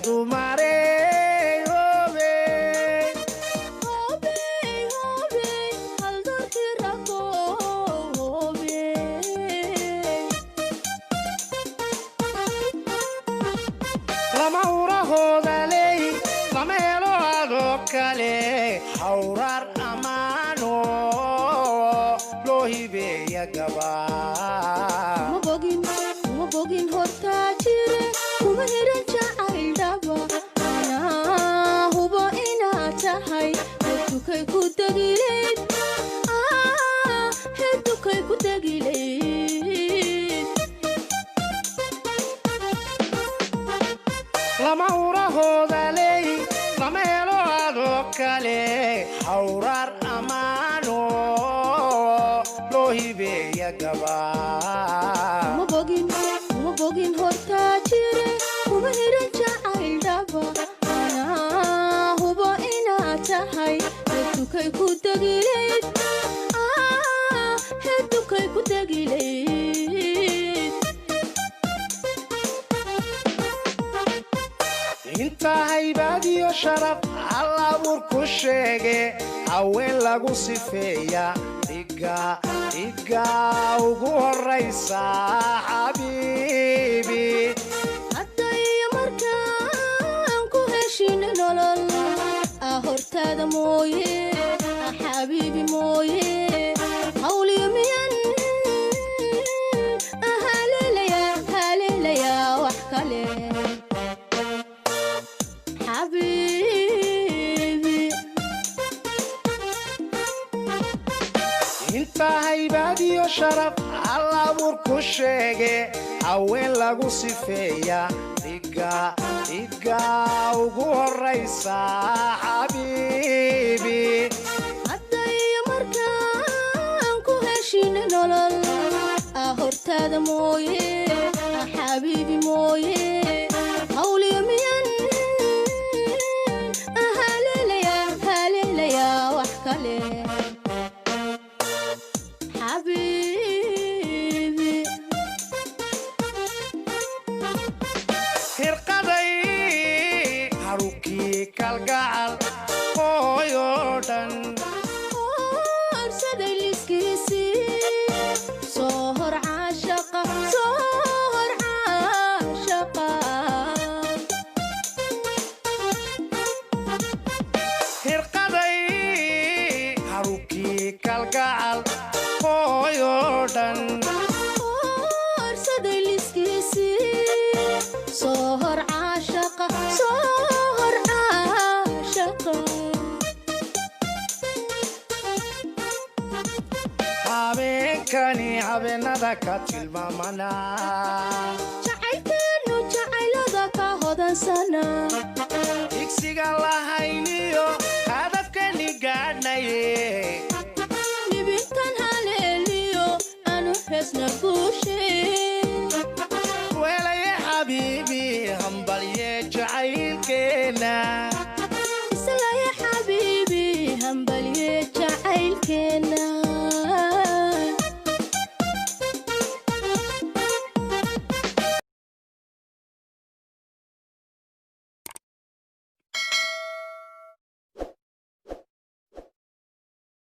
dumare hawrar amano lohibe yagaba mabogin horta jire kuma hiran jacaydaba ana hubo ina tahay hedukay ku dagileed hedukay ku dagileed lama urahooda leey sameelo adokale hawrar amano lohibe yagaba mabogin horta jire kuma hiran jacaydaba ana hubo ina tahay hedukay ku dagileed hedukay ku dagileed inta haybadiyo sharaf allabur ku sheege haween lagu sifeeya dhiga ugu horaysa xabiibi hadday markaan ku heshin nolol hortaada mooye xabiibi mooye hawliyo miyan haleelaya wax kale inta haybadiyo sharaf allabur ku sheege haween lagu sifeeya dhiga ugu horaysa xabiibi hadday markaan ku heshin nolol hortaada mooye xabiibi mooye hawliyo miyan haleelaya wax kale hirqaday harukii kalgacal hooyodhan horsaday liskiisii soo hor caashaqa hirqaday harukii kalgacal hooyodhan horsaday liskiisii soo hor caashaqa habeenkani habeenada ka tilmaamana jacaylkeenu jacaylada ka hodansana igsiga lahayni